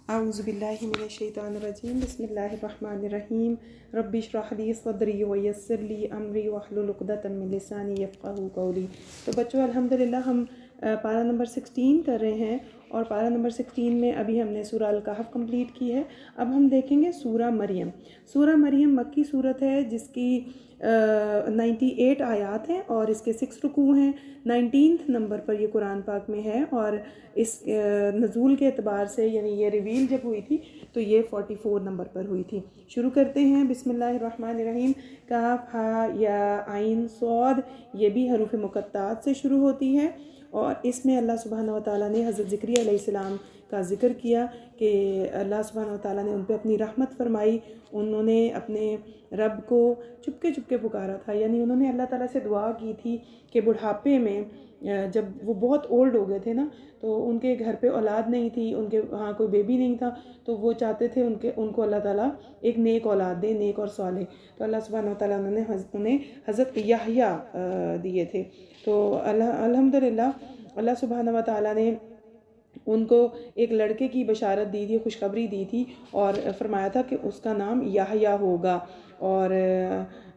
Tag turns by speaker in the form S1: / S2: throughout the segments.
S1: اعوذ باللہ من الشیطان الرجیم بسم اللہ الرحمن الرحیم رب اشرح لی صدری ویسر لی امری واحلل عقدۃ من لسانی یفقہوا قولی۔ تو بچوں الحمدللہ ہم پارہ نمبر 16 کر رہے ہیں، اور پارہ نمبر 16 میں ابھی ہم نے سورہ الکہف کمپلیٹ کی ہے۔ اب ہم دیکھیں گے سورہ مریم۔ سورہ مریم مکی صورت ہے جس کی 98 آیات ہیں اور اس کے 6 رکوع ہیں۔ 19 نمبر پر یہ قرآن پاک میں ہے، اور اس نزول کے اعتبار سے یعنی یہ ریویل جب ہوئی تھی تو یہ 44 نمبر پر ہوئی تھی۔ شروع کرتے ہیں بسم اللہ الرحمن الرحیم۔ کاف ہا یا عین صاد، یہ بھی حروف مقطعات سے شروع ہوتی ہے، اور اس میں اللہ سبحانہ و تعالیٰ نے حضرت زکریا علیہ السلام کا ذکر کیا کہ اللہ سبحانہ و تعالیٰ نے ان پہ اپنی رحمت فرمائی۔ انہوں نے اپنے رب کو چپکے چپکے پکارا تھا، یعنی انہوں نے اللہ تعالیٰ سے دعا کی تھی کہ بڑھاپے میں جب وہ بہت اولڈ ہو گئے تھے نا، تو ان کے گھر پہ اولاد نہیں تھی، ان کے وہاں کوئی بیبی نہیں تھا، تو وہ چاہتے تھے ان کو اللہ تعالیٰ ایک نیک اولاد دے، نیک اور صالح۔ تو اللہ سبحانہ و تعالیٰ انہیں حضرت یحییٰ دیے تھے۔ تو الحمدللہ اللہ سبحانہ و تعالیٰ نے ان کو ایک لڑکے کی بشارت دی تھی، خوشخبری دی تھی، اور فرمایا تھا کہ اس کا نام یحییٰ ہوگا، اور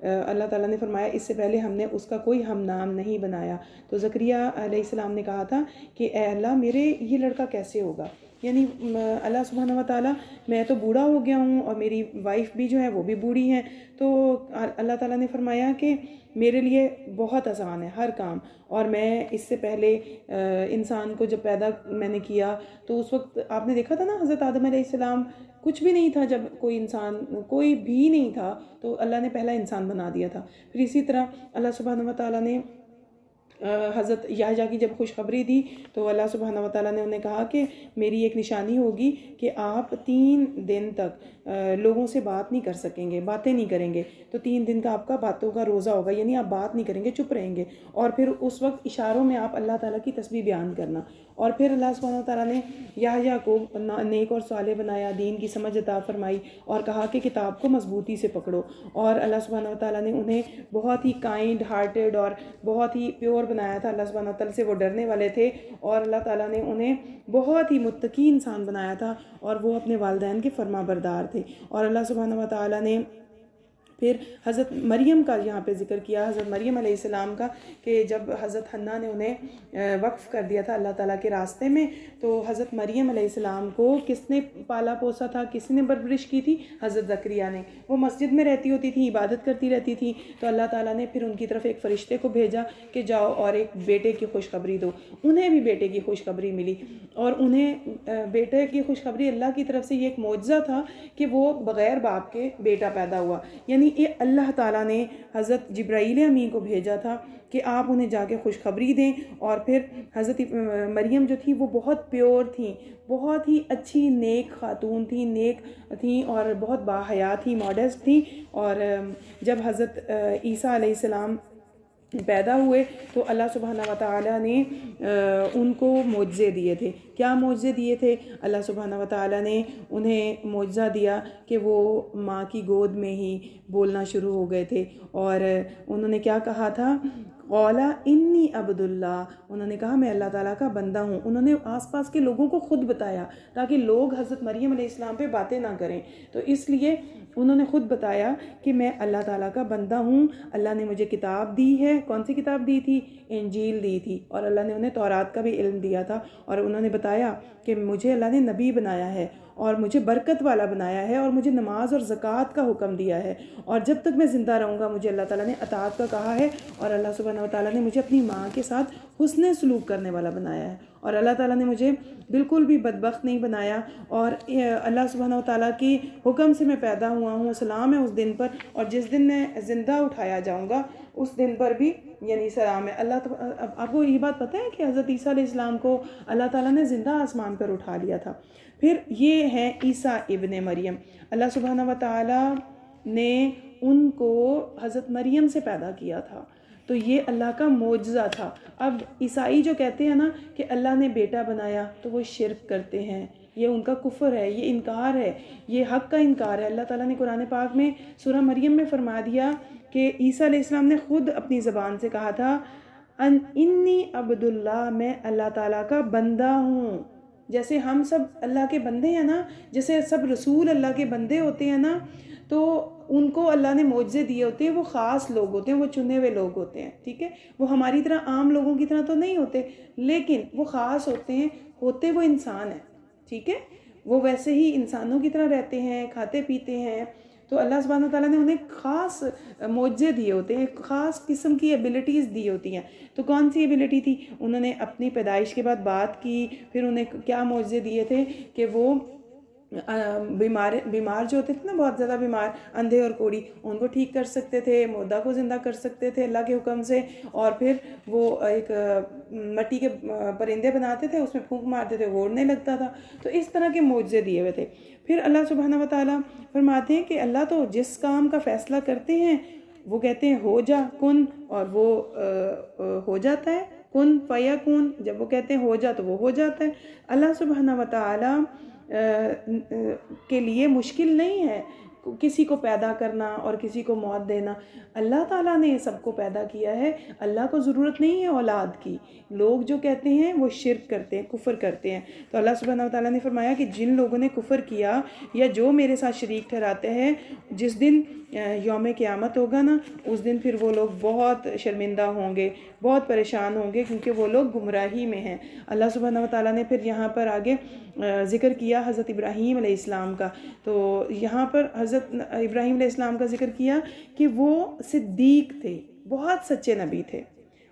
S1: اللہ تعالیٰ نے فرمایا اس سے پہلے ہم نے اس کا کوئی ہم نام نہیں بنایا۔ تو زکریا علیہ السلام نے کہا تھا کہ اے اللہ میرے یہ لڑکا کیسے ہوگا، یعنی اللہ سبحانہ و تعالیٰ میں تو بوڑھا ہو گیا ہوں اور میری وائف بھی جو ہے وہ بھی بوڑھی ہیں، تو اللہ تعالیٰ نے فرمایا کہ میرے لیے بہت آسان ہے ہر کام، اور میں اس سے پہلے انسان کو جب پیدا میں نے کیا تو اس وقت آپ نے دیکھا تھا نا حضرت آدم علیہ السلام کچھ بھی نہیں تھا، جب کوئی بھی نہیں تھا تو اللہ نے پہلا انسان بنا دیا تھا۔ پھر اسی طرح اللہ سبحانہ و تعالیٰ نے حضرت یحییٰ کی جب خوشخبری دی تو اللہ سبحانہ و تعالیٰ نے انہیں کہا کہ میری ایک نشانی ہوگی کہ آپ 3 دن تک لوگوں سے بات نہیں کر سکیں گے، باتیں نہیں کریں گے، تو 3 دن کا آپ کا باتوں کا روزہ ہوگا، یعنی آپ بات نہیں کریں گے، چپ رہیں گے، اور پھر اس وقت اشاروں میں آپ اللہ تعالیٰ کی تسبیح بیان کرنا۔ اور پھر اللہ سبحانہ و تعالیٰ نے یحییٰ کو نیک اور صالح بنایا، دین کی سمجھ عطا فرمائی، اور کہا کہ کتاب کو مضبوطی سے پکڑو، اور اللہ سبحانہ و تعالیٰ نے انہیں بہت ہی کائنڈ ہارٹیڈ اور بہت ہی پیور بنایا تھا۔ اللہ سبحانہ و تعالیٰ سے وہ ڈرنے والے تھے، اور اللہ تعالیٰ نے انہیں بہت ہی متقی انسان بنایا تھا، اور وہ اپنے والدین کے فرما بردار تھے۔ اور اللہ سبحانہ و تعالیٰ نے پھر حضرت مریم کا یہاں پہ ذکر کیا، حضرت مریم علیہ السلام کا، کہ جب حضرت حنہ نے انہیں وقف کر دیا تھا اللہ تعالیٰ کے راستے میں، تو حضرت مریم علیہ السلام کو کس نے پالا پوسا تھا، کس نے پرورش کی تھی؟ حضرت زکریا نے۔ وہ مسجد میں رہتی ہوتی تھی، عبادت کرتی رہتی تھی، تو اللہ تعالیٰ نے پھر ان کی طرف ایک فرشتے کو بھیجا کہ جاؤ اور ایک بیٹے کی خوشخبری دو۔ انہیں بھی بیٹے کی خوشخبری ملی، اور انہیں بیٹے کی خوشخبری اللہ کی طرف سے یہ ایک معجزہ تھا کہ وہ بغیر باپ کے بیٹا پیدا ہوا، یعنی یہ اللہ تعالیٰ نے حضرت جبرائیل امین کو بھیجا تھا کہ آپ انہیں جا کے خوشخبری دیں۔ اور پھر حضرت مریم جو تھی وہ بہت پیور تھیں، بہت ہی اچھی نیک خاتون تھیں، نیک تھیں، اور بہت باحیا تھیں، ماڈسٹ تھیں۔ اور جب حضرت عیسیٰ علیہ السلام پیدا ہوئے تو اللہ سبحانہ و تعالیٰ نے ان کو معجزے دیے تھے۔ کیا معجزے دیے تھے؟ اللہ سبحانہ و تعالیٰ نے انہیں معجزہ دیا کہ وہ ماں کی گود میں ہی بولنا شروع ہو گئے تھے، اور انہوں نے کیا کہا تھا؟ قَالَ انی عبد اللہ، انہوں نے کہا میں اللہ تعالیٰ کا بندہ ہوں۔ انہوں نے آس پاس کے لوگوں کو خود بتایا تاکہ لوگ حضرت مریم علیہ السلام پہ باتیں نہ کریں، تو اس لیے انہوں نے خود بتایا کہ میں اللہ تعالیٰ کا بندہ ہوں، اللہ نے مجھے کتاب دی ہے۔ کون سی کتاب دی تھی؟ انجیل دی تھی، اور اللہ نے انہیں تورات کا بھی علم دیا تھا، اور انہوں نے بتایا کہ مجھے اللہ نے نبی بنایا ہے، اور مجھے برکت والا بنایا ہے، اور مجھے نماز اور زکوٰۃ کا حکم دیا ہے، اور جب تک میں زندہ رہوں گا مجھے اللہ تعالیٰ نے اطاعت کا کہا ہے، اور اللہ سبحانہ و تعالیٰ نے مجھے اپنی ماں کے ساتھ حسن سلوک کرنے والا بنایا ہے، اور اللہ تعالیٰ نے مجھے بالکل بھی بدبخت نہیں بنایا، اور اللہ سبحانہ و تعالیٰ کی حکم سے میں پیدا ہوا ہوں، سلام ہے اس دن پر، اور جس دن میں زندہ اٹھایا جاؤں گا اس دن پر بھی یعنی سلام ہے۔ آپ کو یہ بات پتہ ہے کہ حضرت عیسیٰ علیہ السلام کو اللہ تعالیٰ نے زندہ آسمان پر اٹھا لیا تھا۔ پھر یہ ہے عیسیٰ ابن مریم، اللہ سبحانہ و تعالیٰ نے ان کو حضرت مریم سے پیدا کیا تھا، تو یہ اللہ کا معجزہ تھا۔ اب عیسائی جو کہتے ہیں نا کہ اللہ نے بیٹا بنایا تو وہ شرک کرتے ہیں، یہ ان کا کفر ہے، یہ انکار ہے، یہ حق کا انکار ہے۔ اللہ تعالیٰ نے قرآن پاک میں سورہ مریم میں فرما دیا کہ عیسیٰ علیہ السلام نے خود اپنی زبان سے کہا تھا انی عبد اللہ، میں اللہ تعالیٰ کا بندہ ہوں، جیسے ہم سب اللہ کے بندے ہیں نا، جیسے سب رسول اللہ کے بندے ہوتے ہیں نا، تو ان کو اللہ نے معجزے دیے ہوتے ہیں، وہ خاص لوگ ہوتے ہیں، وہ چنے ہوئے لوگ ہوتے ہیں، ٹھیک ہے، وہ ہماری طرح عام لوگوں کی طرح تو نہیں ہوتے، لیکن وہ خاص ہوتے ہیں، ہوتے وہ انسان ہیں، ٹھیک ہے، وہ ویسے ہی انسانوں کی طرح رہتے ہیں، کھاتے پیتے ہیں، تو اللہ سبحانہ وتعالیٰ نے انہیں خاص معجزے دیے ہوتے ہیں، خاص قسم کی ایبلٹیز دی ہوتی ہیں۔ تو کون سی ایبلٹی تھی؟ انہوں نے اپنی پیدائش کے بعد بات کی، پھر انہیں کیا معجزے دیے تھے کہ وہ بیمار جو ہوتے تھے نا، بہت زیادہ بیمار، اندھے اور کوڑی، ان کو ٹھیک کر سکتے تھے، مردہ کو زندہ کر سکتے تھے اللہ کے حکم سے، اور پھر وہ ایک مٹی کے پرندے بناتے تھے، اس میں پھونک مارتے تھے، وہ اڑنے لگتا تھا۔ تو اس طرح کے معجزے دیے ہوئے تھے۔ پھر اللہ سبحانہ وتعالیٰ فرماتے ہیں کہ اللہ تو جس کام کا فیصلہ کرتے ہیں وہ کہتے ہیں ہو جا کن، اور وہ ہو جاتا ہے، کن فیکون، جب وہ کہتے ہیں ہو جا تو وہ ہو جاتا ہے۔ اللہ سبحانہ وتعالیٰ کے لیے مشکل نہیں ہے کسی کو پیدا کرنا اور کسی کو موت دینا۔ اللہ تعالیٰ نے سب کو پیدا کیا ہے، اللہ کو ضرورت نہیں ہے اولاد کی۔ لوگ جو کہتے ہیں وہ شرک کرتے ہیں، کفر کرتے ہیں۔ تو اللہ سبحانہ وتعالیٰ نے فرمایا کہ جن لوگوں نے کفر کیا یا جو میرے ساتھ شریک ٹھہراتے ہیں، جس دن یوم قیامت ہوگا نا، اس دن پھر وہ لوگ بہت شرمندہ ہوں گے، بہت پریشان ہوں گے، کیونکہ وہ لوگ گمراہی میں ہیں۔ اللہ سبحانہ وتعالیٰ نے پھر یہاں پر آگے ذکر کیا حضرت ابراہیم علیہ السلام کا۔ تو یہاں پر حضرت ابراہیم علیہ السلام کا ذکر کیا کہ وہ صدیق تھے، بہت سچے نبی تھے،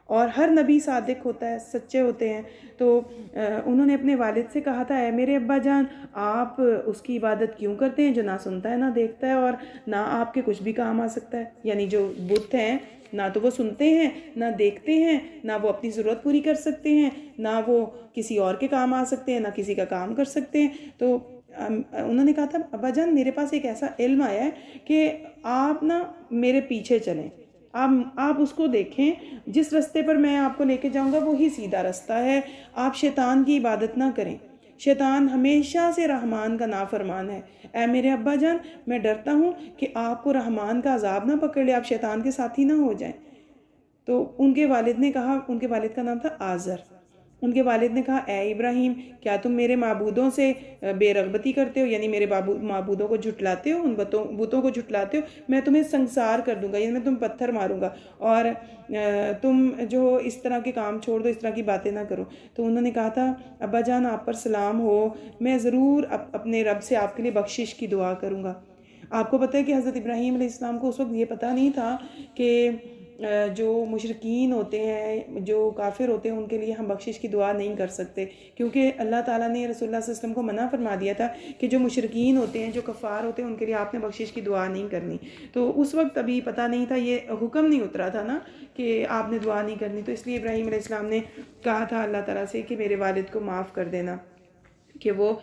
S1: اور ہر نبی صادق ہوتا ہے، سچے ہوتے ہیں۔ تو انہوں نے اپنے والد سے کہا تھا، اے میرے ابا جان، آپ اس کی عبادت کیوں کرتے ہیں جو نہ سنتا ہے نہ دیکھتا ہے اور نہ آپ کے کچھ بھی کام آ سکتا ہے؟ یعنی جو بت ہیں، نہ تو وہ سنتے ہیں، نہ دیکھتے ہیں، نہ وہ اپنی ضرورت پوری کر سکتے ہیں، نہ وہ کسی اور کے کام آ سکتے ہیں، نہ کسی کا کام کر سکتے ہیں۔ تو انہوں نے کہا تھا، ابا جان میرے پاس ایک ایسا علم آیا ہے کہ آپ نا میرے پیچھے چلیں، آپ اس کو دیکھیں، جس رستے پر میں آپ کو لے کے جاؤں گا وہی سیدھا رستہ ہے، آپ شیطان کی عبادت نہ کریں، شیطان ہمیشہ سے رحمان کا نافرمان ہے۔ اے میرے ابا جان، میں ڈرتا ہوں کہ آپ کو رحمان کا عذاب نہ پکڑ لے، آپ شیطان کے ساتھی نہ ہو جائیں۔ تو ان کے والد نے کہا، ان کے والد کا نام تھا آزر، ان کے والد نے کہا، اے ابراہیم، کیا تم میرے معبودوں سے بے رغبتی کرتے ہو، یعنی میرے معبودوں کو جھٹلاتے ہو، ان بتوں کو جھٹلاتے ہو؟ میں تمہیں سنسار کر دوں گا، یعنی میں تم پتھر ماروں گا، اور تم جو اس طرح کے کام چھوڑ دو، اس طرح کی باتیں نہ کرو۔ تو انہوں نے کہا تھا، ابا جان آپ پر سلام ہو، میں ضرور اپنے رب سے آپ کے لیے بخشش کی دعا کروں گا۔ آپ کو پتہ ہے کہ حضرت ابراہیم علیہ السلام کو اس وقت یہ پتہ نہیں تھا کہ جو مشرکین ہوتے ہیں، جو کافر ہوتے ہیں، ان کے لیے ہم بخشش کی دعا نہیں کر سکتے، کیونکہ اللہ تعالیٰ نے رسول اللہ صلی اللہ علیہ وسلم کو منع فرما دیا تھا کہ جو مشرکین ہوتے ہیں، جو کفار ہوتے ہیں، ان کے لیے آپ نے بخشش کی دعا نہیں کرنی۔ تو اس وقت ابھی پتہ نہیں تھا، یہ حکم نہیں اترا تھا نا کہ آپ نے دعا نہیں کرنی، تو اس لیے ابراہیم علیہ السلام نے کہا تھا اللہ تعالیٰ سے کہ میرے والد کو معاف کر دینا کہ وہ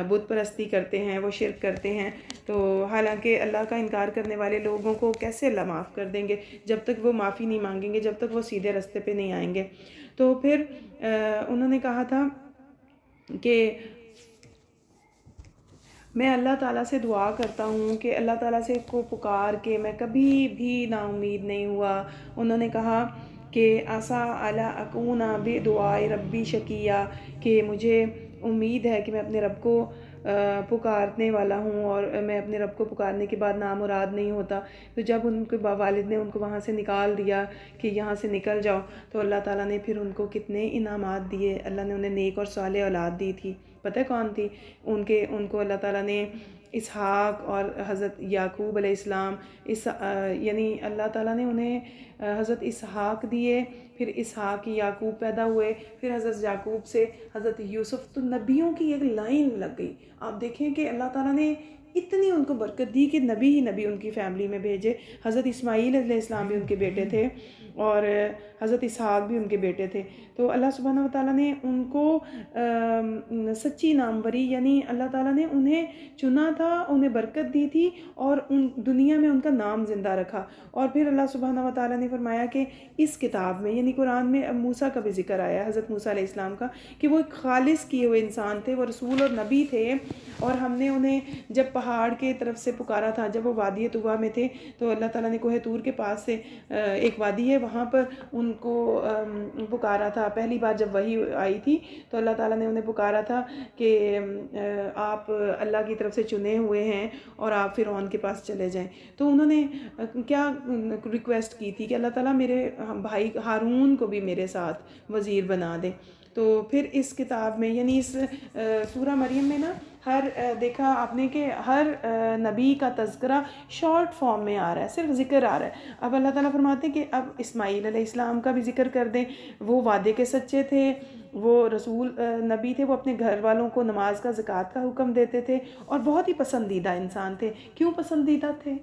S1: بت پرستی کرتے ہیں، وہ شرک کرتے ہیں۔ تو حالانکہ اللہ کا انکار کرنے والے لوگوں کو کیسے اللہ معاف کر دیں گے جب تک وہ معافی نہیں مانگیں گے، جب تک وہ سیدھے راستے پہ نہیں آئیں گے۔ تو پھر انہوں نے کہا تھا کہ میں اللہ تعالیٰ سے دعا کرتا ہوں کہ اللہ تعالیٰ سے کو پکار کے میں کبھی بھی نا امید نہیں ہوا۔ انہوں نے کہا کہ عسیٰ الا اکون بدعاء ربی شقیا، کہ مجھے امید ہے کہ میں اپنے رب کو پکارنے والا ہوں، اور میں اپنے رب کو پکارنے کے بعد نامراد نہیں ہوتا۔ تو جب ان کے والد نے ان کو وہاں سے نکال دیا کہ یہاں سے نکل جاؤ، تو اللہ تعالیٰ نے پھر ان کو کتنے انعامات دیے۔ اللہ نے انہیں نیک اور صالح اولاد دی تھی۔ پتہ ہے کون تھی؟ ان کو اللہ تعالیٰ نے اسحاق اور حضرت یعقوب علیہ السلام، یعنی اللہ تعالیٰ نے انہیں حضرت اسحاق دیے، پھر اسحاق کی یعقوب پیدا ہوئے، پھر حضرت یعقوب سے حضرت یوسف۔ تو نبیوں کی ایک لائن لگ گئی۔ آپ دیکھیں کہ اللہ تعالیٰ نے اتنی ان کو برکت دی کہ نبی ہی نبی ان کی فیملی میں بھیجے۔ حضرت اسماعیل علیہ السلام بھی ان کے بیٹے تھے، اور حضرت اسحاق بھی ان کے بیٹے تھے۔ تو اللہ سبحانہ وتعالیٰ نے ان کو سچی ناموری، یعنی اللہ تعالیٰ نے انہیں چنا تھا، انہیں برکت دی تھی، اور ان دنیا میں ان کا نام زندہ رکھا۔ اور پھر اللہ سبحانہ وتعالیٰ نے فرمایا کہ اس کتاب میں، یعنی قرآن میں، موسیٰ کا بھی ذکر آیا، حضرت موسیٰ علیہ السلام کا، کہ وہ ایک خالص کیے ہوئے انسان تھے، وہ رسول اور نبی تھے، اور ہم نے انہیں جب پہاڑ کے طرف سے پکارا تھا. جب وہ وادی طویٰ میں تھے تو اللہ تعالیٰ نے کوہ طور کے پاس سے ایک وادی ہے وہاں پر ان کو پکارا تھا. پہلی بار جب وحی آئی تھی تو اللہ تعالیٰ نے انہیں پکارا تھا کہ آپ اللہ کی طرف سے چنے ہوئے ہیں اور آپ فرعون کے پاس چلے جائیں. تو انہوں نے کیا ریکویسٹ کی تھی کہ اللہ تعالیٰ میرے بھائی ہارون کو بھی میرے ساتھ وزیر بنا دے. تو پھر اس کتاب میں یعنی اس سورہ مریم میں نا ہر دیکھا آپ نے کہ ہر نبی کا تذکرہ شارٹ فارم میں آ رہا ہے, صرف ذکر آ رہا ہے. اب اللہ تعالیٰ فرماتے ہیں کہ اب اسماعیل علیہ السلام کا بھی ذکر کر دیں. وہ وعدے کے سچے تھے, وہ رسول نبی تھے, وہ اپنے گھر والوں کو نماز کا زکوٰۃ کا حکم دیتے تھے اور بہت ہی پسندیدہ انسان تھے. کیوں پسندیدہ تھے؟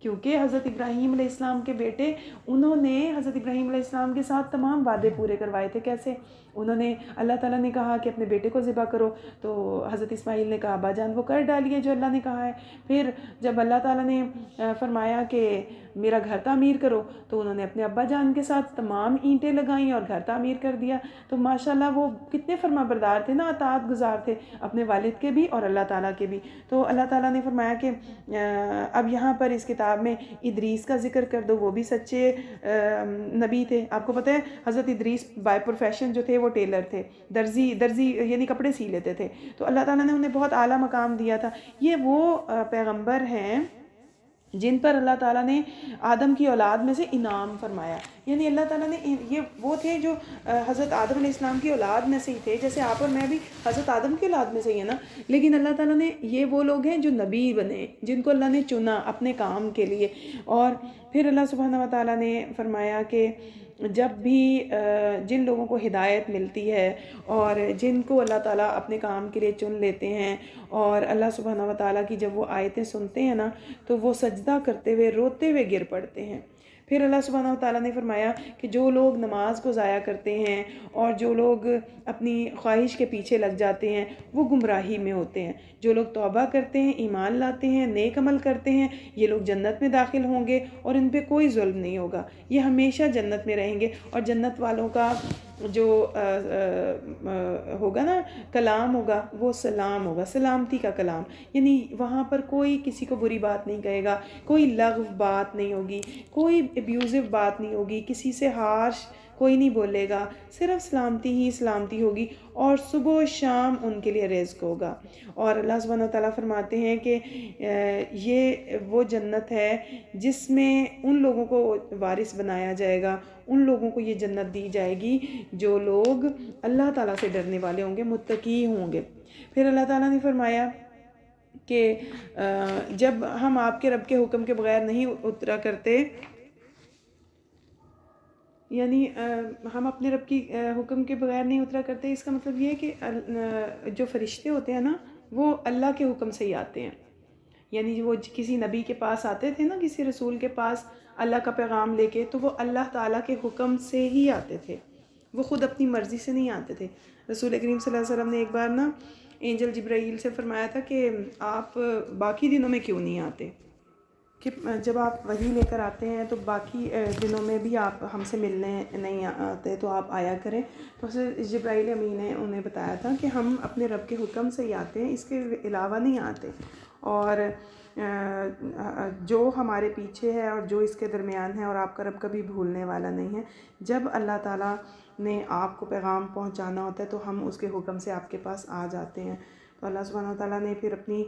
S1: کیونکہ حضرت ابراہیم علیہ السلام کے بیٹے, انہوں نے حضرت ابراہیم علیہ السلام کے ساتھ تمام وعدے پورے کروائے تھے. کیسے؟ انہوں نے اللہ تعالیٰ نے کہا کہ اپنے بیٹے کو ذبح کرو تو حضرت اسماعیل نے کہا ابا جان وہ کر ڈالیے جو اللہ نے کہا ہے. پھر جب اللہ تعالیٰ نے فرمایا کہ میرا گھر تعمیر کرو تو انہوں نے اپنے ابا جان کے ساتھ تمام اینٹیں لگائیں اور گھر تعمیر کر دیا. تو ماشاءاللہ وہ کتنے فرما بردار تھے نا, اطاعت گزار تھے اپنے والد کے بھی اور اللہ تعالیٰ کے بھی. تو اللہ تعالیٰ نے فرمایا کہ اب یہاں پر اس کتاب میں ادریس کا ذکر کر دو, وہ بھی سچے نبی تھے. آپ کو پتہ ہے حضرت ادریس بائی پروفیشن جو تھے وہ ٹیلر تھے, درزی یعنی کپڑے سی لیتے تھے. تو اللہ تعالیٰ نے انہیں بہت اعلیٰ مقام دیا تھا. یہ وہ پیغمبر ہیں جن پر اللہ تعالیٰ نے آدم کی اولاد میں سے انعام فرمایا. یعنی اللہ تعالیٰ نے یہ وہ تھے جو حضرت آدم علیہ السلام کی اولاد میں سے ہی تھے, جیسے آپ اور میں بھی حضرت آدم کی اولاد میں سے ہی ہے نا. لیکن اللہ تعالیٰ نے یہ وہ لوگ ہیں جو نبی بنے, جن کو اللہ نے چنا اپنے کام کے لیے. اور پھر اللہ سبحانہ و تعالیٰ نے فرمایا کہ جب بھی جن لوگوں کو ہدایت ملتی ہے اور جن کو اللہ تعالیٰ اپنے کام کے لیے چن لیتے ہیں اور اللہ سبحانہ و تعالیٰ کی جب وہ آیتیں سنتے ہیں نا تو وہ سجدہ کرتے ہوئے روتے ہوئے گر پڑتے ہیں. پھر اللہ سبحانہ و تعالیٰ نے فرمایا کہ جو لوگ نماز کو ضائع کرتے ہیں اور جو لوگ اپنی خواہش کے پیچھے لگ جاتے ہیں وہ گمراہی میں ہوتے ہیں. جو لوگ توبہ کرتے ہیں, ایمان لاتے ہیں, نیک عمل کرتے ہیں, یہ لوگ جنت میں داخل ہوں گے اور ان پہ کوئی ظلم نہیں ہوگا. یہ ہمیشہ جنت میں رہیں گے. اور جنت والوں کا جو ہوگا نا کلام ہوگا وہ سلام ہوگا, سلامتی کا کلام. یعنی وہاں پر کوئی کسی کو بری بات نہیں کہے گا, کوئی لغو بات نہیں ہوگی, کوئی ابیوزو بات نہیں ہوگی, کسی سے ہارش کوئی نہیں بولے گا, صرف سلامتی ہی سلامتی ہوگی. اور صبح و شام ان کے لیے رزق ہوگا. اور اللہ سبحانہ وتعالیٰ فرماتے ہیں کہ یہ وہ جنت ہے جس میں ان لوگوں کو وارث بنایا جائے گا, ان لوگوں کو یہ جنت دی جائے گی جو لوگ اللہ تعالیٰ سے ڈرنے والے ہوں گے, متقی ہوں گے. پھر اللہ تعالیٰ نے فرمایا کہ جب ہم آپ کے رب کے حکم کے بغیر نہیں اترا کرتے, یعنی ہم اپنے رب کی حکم کے بغیر نہیں اترا کرتے, اس کا مطلب یہ ہے کہ جو فرشتے ہوتے ہیں نا وہ اللہ کے حکم سے ہی آتے ہیں. یعنی وہ کسی نبی کے پاس آتے تھے نا, کسی رسول کے پاس اللہ کا پیغام لے کے, تو وہ اللہ تعالیٰ کے حکم سے ہی آتے تھے, وہ خود اپنی مرضی سے نہیں آتے تھے. رسول کریم صلی اللہ علیہ وسلم نے ایک بار نا اینجل جبرائیل سے فرمایا تھا کہ آپ باقی دنوں میں کیوں نہیں آتے, کہ جب آپ وحی لے کر آتے ہیں تو باقی دنوں میں بھی آپ ہم سے ملنے نہیں آتے, تو آپ آیا کریں. تو جبرائیل امین نے انہیں بتایا تھا کہ ہم اپنے رب کے حکم سے ہی آتے ہیں, اس کے علاوہ نہیں آتے. اور جو ہمارے پیچھے ہے اور جو اس کے درمیان ہے, اور آپ کا رب کبھی بھولنے والا نہیں ہے. جب اللہ تعالیٰ نے آپ کو پیغام پہنچانا ہوتا ہے تو ہم اس کے حکم سے آپ کے پاس آ جاتے ہیں. تو اللہ سبحانہ وتعالیٰ نے پھر اپنی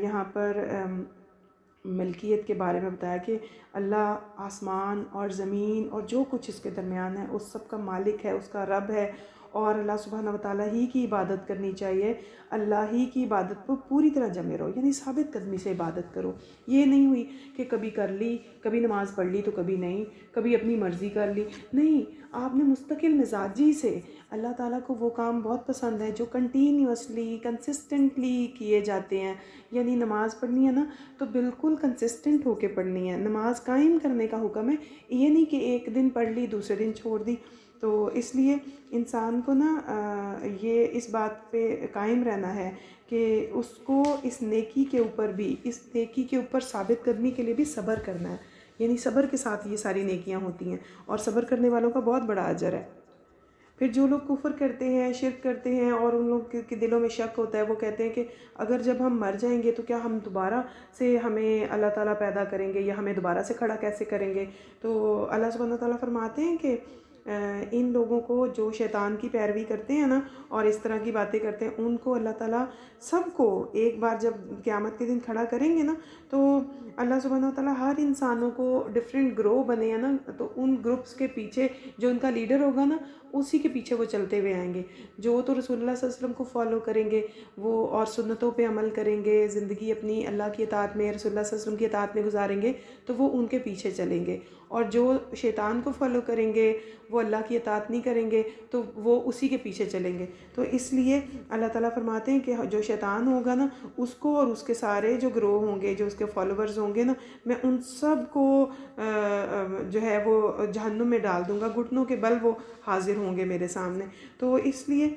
S1: یہاں پر ملکیت کے بارے میں بتایا کہ اللہ آسمان اور زمین اور جو کچھ اس کے درمیان ہے اس سب کا مالک ہے, اس کا رب ہے. اور اللہ سبحانہ وتعالیٰ ہی کی عبادت کرنی چاہیے, اللہ ہی کی عبادت پر پوری طرح جمے رہو, یعنی ثابت قدمی سے عبادت کرو. یہ نہیں ہوئی کہ کبھی کر لی, کبھی نماز پڑھ لی تو کبھی نہیں, کبھی اپنی مرضی کر لی. نہیں, آپ نے مستقل مزاجی سے, اللہ تعالیٰ کو وہ کام بہت پسند ہے جو کنٹینیوسلی کنسسٹنٹلی کیے جاتے ہیں. یعنی نماز پڑھنی ہے نا تو بالکل کنسسٹنٹ ہو کے پڑھنی ہے, نماز قائم کرنے کا حکم ہے. یہ نہیں کہ ایک دن پڑھ لی دوسرے دن چھوڑ دی. تو اس لیے انسان کو نا یہ اس بات پہ قائم رہنا ہے کہ اس کو اس نیکی کے اوپر بھی, اس نیکی کے اوپر ثابت قدمی کے لیے بھی صبر کرنا ہے. یعنی صبر کے ساتھ یہ ساری نیکیاں ہوتی ہیں, اور صبر کرنے والوں کا بہت بڑا اجر ہے. پھر جو لوگ کفر کرتے ہیں، شرک کرتے ہیں اور ان لوگ کے دلوں میں شک ہوتا ہے، وہ کہتے ہیں کہ اگر جب ہم مر جائیں گے تو کیا ہم دوبارہ سے ہمیں اللہ تعالیٰ پیدا کریں گے یا ہمیں دوبارہ سے کھڑا کیسے کریں گے؟ تو اللہ سبحانہ تعالیٰ فرماتے ہیں کہ ان لوگوں کو جو شیطان کی پیروی کرتے ہیں نا اور اس طرح کی باتیں کرتے ہیں، ان کو اللہ تعالیٰ سب کو ایک بار جب قیامت کے دن کھڑا کریں گے نا، تو اللہ سبحانہ وتعالیٰ ہر انسانوں کو ڈفرینٹ گروہ بنے ہیں نا، تو ان گروپس کے پیچھے جو ان کا لیڈر ہوگا نا، اسی کے پیچھے وہ چلتے ہوئے آئیں گے۔ جو تو رسول اللہ صلی اللہ علیہ وسلم کو فالو کریں گے وہ اور سنتوں پہ عمل کریں گے، زندگی اپنی اللہ کی اطاعت میں، رسول اللہ صلی اللہ علیہ وسلم کی اطاعت میں گزاریں گے، تو وہ ان کے پیچھے چلیں گے۔ اور جو شیطان کو فالو کریں گے، وہ اللہ کی اطاعت نہیں کریں گے، تو وہ اسی کے پیچھے چلیں گے۔ تو اس لیے اللہ تعالیٰ فرماتے ہیں کہ جو شیطان ہوگا نا، اس کو اور اس کے سارے جو گروہ ہوں گے، جو اس کے فالوورز ہوں گے نا، میں ان سب کو جو ہے وہ جہنم میں ڈال دوں گا، گھٹنوں کے بل وہ حاضر ہوں گے میرے سامنے۔ تو اس لیے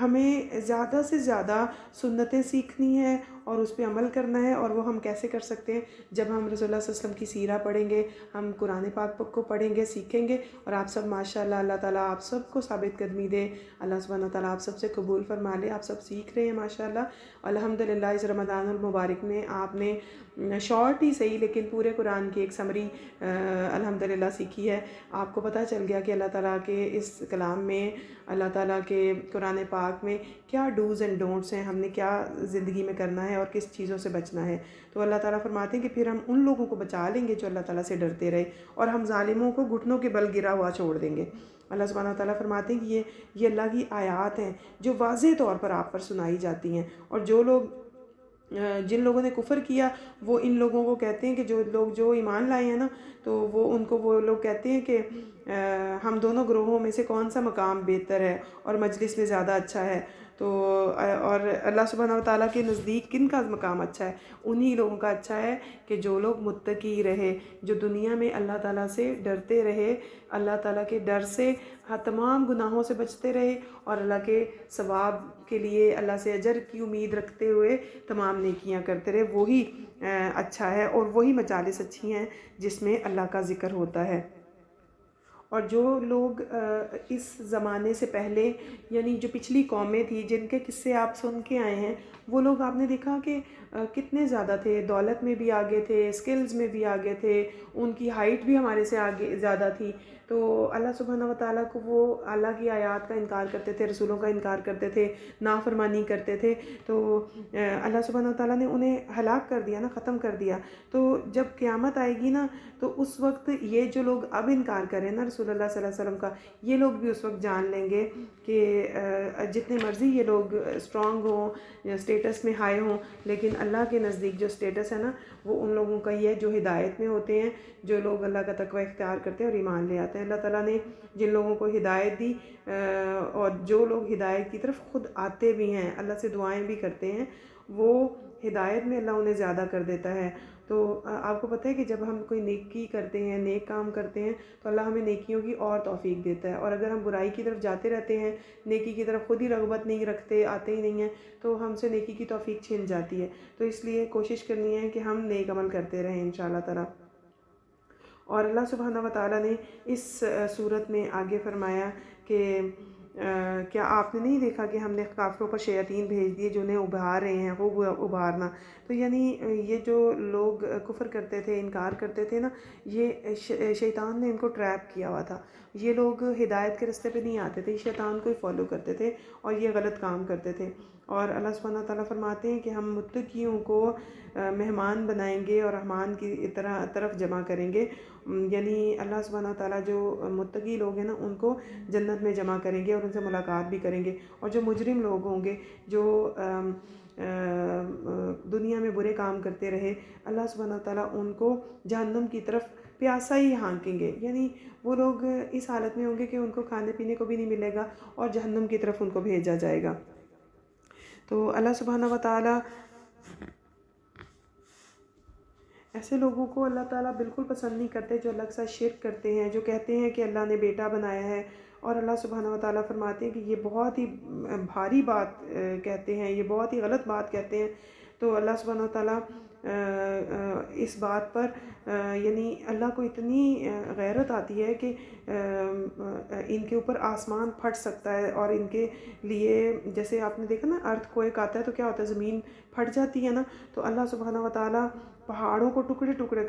S1: ہمیں زیادہ سے زیادہ سنتیں سیکھنی ہے اور اس پہ عمل کرنا ہے۔ اور وہ ہم کیسے کر سکتے ہیں؟ جب ہم رسول اللہ صلی اللہ علیہ وسلم کی سیرہ پڑھیں گے، ہم قرآن پاک کو پڑھیں گے، سیکھیں گے، اور آپ سب ماشاءاللہ اللہ تعالیٰ آپ سب کو ثابت قدمی دے، اللہ سبحانہ تعالیٰ آپ سب سے قبول فرما لے۔ آپ سب سیکھ رہے ہیں ماشاءاللہ الحمدللہ۔ اس رمضان المبارک میں آپ نے شارٹ ہی صحیح لیکن پورے قرآن کی ایک سمری الحمدللہ سیکھی ہے۔ آپ کو پتہ چل گیا کہ اللہ تعالیٰ کے اس کلام میں، اللہ تعالیٰ کے قرآن پاک میں کیا ڈوز اینڈ ڈونٹس ہیں، ہم نے کیا زندگی میں کرنا ہے اور کس چیزوں سے بچنا ہے۔ تو اللہ تعالیٰ فرماتے ہیں کہ پھر ہم ان لوگوں کو بچا لیں گے جو اللہ تعالیٰ سے ڈرتے رہے، اور ہم ظالموں کو گھٹنوں کے بل گرا ہوا چھوڑ دیں گے۔ اللہ سبحانہ تعالیٰ فرماتے ہیں کہ یہ اللہ کی آیات ہیں جو واضح طور پر آپ پر سنائی جاتی ہیں، اور جن لوگوں نے کفر کیا وہ ان لوگوں کو کہتے ہیں کہ جو ایمان لائے ہیں نا، تو وہ لوگ کہتے ہیں کہ ہم دونوں گروہوں میں سے کون سا مقام بہتر ہے اور مجلس میں زیادہ اچھا ہے۔ تو اور اللہ سبحانہ وتعالیٰ کے نزدیک کن کا مقام اچھا ہے؟ انہی لوگوں کا اچھا ہے کہ جو لوگ متقی رہے، جو دنیا میں اللہ تعالیٰ سے ڈرتے رہے، اللہ تعالیٰ کے ڈر سے تمام گناہوں سے بچتے رہے، اور اللہ کے ثواب کے لیے اللہ سے اجر کی امید رکھتے ہوئے تمام نیکیاں کرتے رہے، وہی اچھا ہے، اور وہی مجالس اچھی ہیں جس میں اللہ کا ذکر ہوتا ہے۔ اور جو لوگ اس زمانے سے پہلے، یعنی جو پچھلی قومیں تھی جن کے قصے آپ سن کے آئے ہیں، وہ لوگ آپ نے دیکھا کہ کتنے زیادہ تھے، دولت میں بھی آگے تھے، اسکلز میں بھی آگے تھے، ان کی ہائٹ بھی ہمارے سے آگے زیادہ تھی۔ تو اللہ سبحانہ وتعالیٰ کو وہ اللہ کی آیات کا انکار کرتے تھے، رسولوں کا انکار کرتے تھے، نافرمانی کرتے تھے، تو اللہ سبحانہ وتعالیٰ نے انہیں ہلاک کر دیا نا، ختم کر دیا۔ تو جب قیامت آئے گی نا، تو اس وقت یہ جو لوگ اب انکار کریں نا رسول اللہ صلی اللہ علیہ وسلم کا، یہ لوگ بھی اس وقت جان لیں گے کہ جتنے مرضی یہ لوگ اسٹرانگ ہوں یا اسٹیٹس میں ہائی ہوں، لیکن اللہ کے نزدیک جو اسٹیٹس ہے نا، وہ ان لوگوں کا ہی ہے جو ہدایت میں ہوتے ہیں، جو لوگ اللہ کا تقوی اختیار کرتے ہیں اور ایمان لے آتے ہیں۔ اللہ تعالیٰ نے جن لوگوں کو ہدایت دی، اور جو لوگ ہدایت کی طرف خود آتے بھی ہیں، اللہ سے دعائیں بھی کرتے ہیں، وہ ہدایت میں اللہ انہیں زیادہ کر دیتا ہے۔ تو آپ کو پتہ ہے کہ جب ہم کوئی نیکی کرتے ہیں، نیک کام کرتے ہیں، تو اللہ ہمیں نیکیوں کی اور توفیق دیتا ہے، اور اگر ہم برائی کی طرف جاتے رہتے ہیں، نیکی کی طرف خود ہی رغبت نہیں رکھتے، آتے ہی نہیں ہیں، تو ہم سے نیکی کی توفیق چھن جاتی ہے۔ تو اس لیے کوشش کرنی ہے کہ ہم نیک عمل کرتے رہیں انشاءاللہ تعالی۔ اور اللہ سبحانہ وتعالیٰ نے اس صورت میں آگے فرمایا کہ کیا آپ نے نہیں دیکھا کہ ہم نے کافروں پر شیاطین بھیج دیے جو انہیں ابھار رہے ہیں، وہ ابھارنا۔ تو یعنی یہ جو لوگ کفر کرتے تھے، انکار کرتے تھے نا، یہ شیطان نے ان کو ٹریپ کیا ہوا تھا۔ یہ لوگ ہدایت کے رستے پہ نہیں آتے تھے، شیطان کو ہی فالو کرتے تھے اور یہ غلط کام کرتے تھے۔ اور اللہ سبحانہ تعالیٰ فرماتے ہیں کہ ہم متقیوں کو مہمان بنائیں گے اور رحمان کی طرف جمع کریں گے، یعنی اللہ سبحانہ تعالیٰ جو متقی لوگ ہیں نا، ان کو جنت میں جمع کریں گے اور ان سے ملاقات بھی کریں گے، اور جو مجرم لوگ ہوں گے، جو دنیا میں برے کام کرتے رہے، اللہ سبحانہ تعالیٰ ان کو جہنم کی طرف پیاسا ہی ہانکیں گے، یعنی وہ لوگ اس حالت میں ہوں گے کہ ان کو کھانے پینے کو بھی نہیں ملے گا اور جہنم کی طرف ان کو بھیجا جائے گا۔ تو اللہ سبحانہ وتعالیٰ ایسے لوگوں کو اللہ تعالیٰ بالکل پسند نہیں کرتے جو اللہ کے ساتھ شرک کرتے ہیں، جو کہتے ہیں کہ اللہ نے بیٹا بنایا ہے، اور اللہ سبحانہ وتعالیٰ فرماتے ہیں کہ یہ بہت ہی بھاری بات کہتے ہیں، یہ بہت ہی غلط بات کہتے ہیں۔ تو اللہ سبحانہ وتعالیٰ اس بات پر یعنی اللہ کو اتنی غیرت آتی ہے کہ ان کے اوپر آسمان پھٹ سکتا ہے، اور ان کے لیے جیسے آپ نے دیکھا نا ارتھ کوئک آتا ہے تو کیا ہوتا ہے، زمین پھٹ جاتی ہے نا، تو اللہ سبحانہ و تعالیٰ پہاڑوں کو ٹکڑے ٹکڑے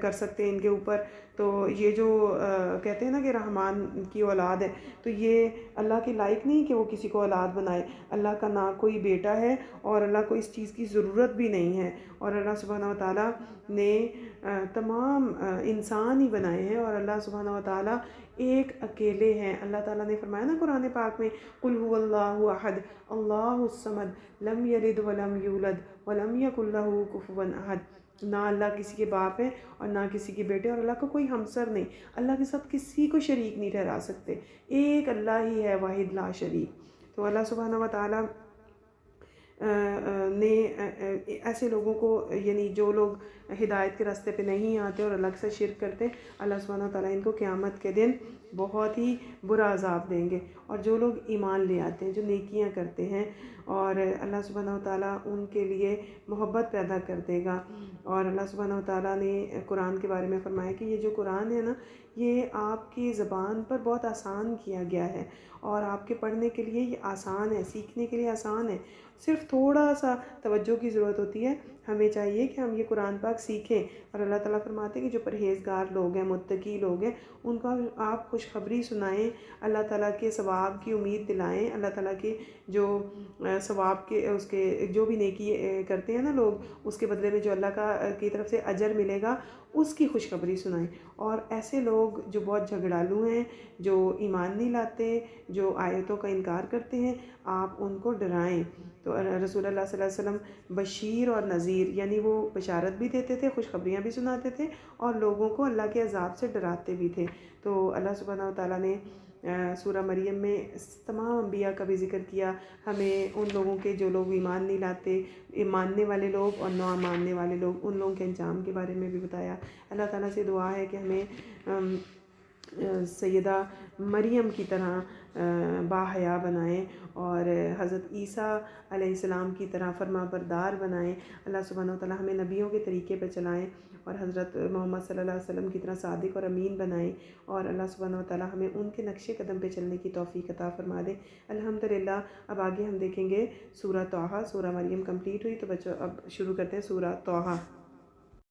S1: کر سکتے ہیں ان کے اوپر. تو یہ جو کہتے ہیں نا کہ رحمان کی اولاد ہے، تو یہ اللہ کے لائق نہیں کہ وہ کسی کو اولاد بنائے. اللہ کا نہ کوئی بیٹا ہے اور اللہ کو اس چیز کی ضرورت بھی نہیں ہے، اور اللہ سبحانہ و تعالیٰ نے تمام انسان ہی بنائے ہیں، اور اللہ سبحانہ و تعالیٰ ایک اکیلے ہیں. اللہ تعالیٰ نے فرمایا نا قرآن پاک میں، قُلْ هُوَ اللَّهُ أَحَدٌ اللَّهُ الصَّمَدُ لَمْ يَلِدْ وَلَمْ يُولَدْ وَلَمْ يَكُنْ لَهُ كُفُوًا أَحَدٌ. نہ اللہ کسی کے باپ ہے اور نہ کسی کے بیٹے، اور اللہ کا کوئی ہمسر نہیں، اللہ کے ساتھ کسی کو شریک نہیں ٹھہرا سکتے. ایک اللہ ہی ہے واحد لا شریک. تو اللہ سبحانہ و تعالیٰ نے ایسے لوگوں کو، یعنی جو لوگ ہدایت کے راستے پہ نہیں آتے اور اللہ کے ساتھ شرک کرتے، اللہ سبحانہ و تعالیٰ ان کو قیامت کے دن بہت ہی برا عذاب دیں گے. اور جو لوگ ایمان لے آتے ہیں، جو نیکیاں کرتے ہیں، اور اللہ سبحانہ و تعالیٰ ان کے لیے محبت پیدا کر دے گا. اور اللہ سبحانہ و تعالیٰ نے قرآن کے بارے میں فرمایا کہ یہ جو قرآن ہے نا، یہ آپ کی زبان پر بہت آسان کیا گیا ہے، اور آپ کے پڑھنے کے لیے یہ آسان ہے، سیکھنے کے لیے آسان ہے. صرف تھوڑا سا توجہ کی ضرورت ہوتی ہے. ہمیں چاہیے کہ ہم یہ قرآن پاک سیکھیں. اور اللہ تعالیٰ فرماتے ہیں کہ جو پرہیزگار لوگ ہیں، متقی لوگ ہیں، ان کا آپ خوشخبری سنائیں، اللہ تعالیٰ کے ثواب کی امید دلائیں. اللہ تعالیٰ کے جو ثواب کے اس کے جو بھی نیکی کرتے ہیں نا لوگ، اس کے بدلے میں جو اللہ کی طرف سے اجر ملے گا، اس کی خوشخبری سنائیں. اور ایسے لوگ جو بہت جھگڑالو ہیں، جو ایمان نہیں لاتے، جو آیتوں کا انکار کرتے ہیں، آپ ان کو ڈرائیں. تو رسول اللہ صلی اللہ علیہ وسلم بشیر اور نذیر، یعنی وہ بشارت بھی دیتے تھے، خوشخبریاں بھی سناتے تھے، اور لوگوں کو اللہ کے عذاب سے ڈراتے بھی تھے. تو اللہ سبحانہ و تعالیٰ نے سورہ مریم میں تمام انبیاء کا بھی ذکر کیا. ہمیں ان لوگوں کے جو لوگ ایمان نہیں لاتے، ماننے والے لوگ اور نہ ماننے والے لوگ، ان لوگوں کے انجام کے بارے میں بھی بتایا. اللہ تعالیٰ سے دعا ہے کہ ہمیں سیدہ مریم کی طرح باحیا بنائیں، اور حضرت عیسیٰ علیہ السلام کی طرح فرما بردار بنائیں. اللہ سبحانہ و تعالیٰ ہمیں نبیوں کے طریقے پہ چلائیں، اور حضرت محمد صلی اللہ علیہ وسلم کی طرح صادق اور امین بنائیں. اور اللہ سبحانہ و تعالیٰ ہمیں ان کے نقش قدم پہ چلنے کی توفیق عطا فرما دے. الحمدللہ. اب آگے ہم دیکھیں گے سورہ طٰہٰ. سورہ مریم کمپلیٹ ہوئی، تو بچوں اب شروع کرتے ہیں سورہ طٰہٰ.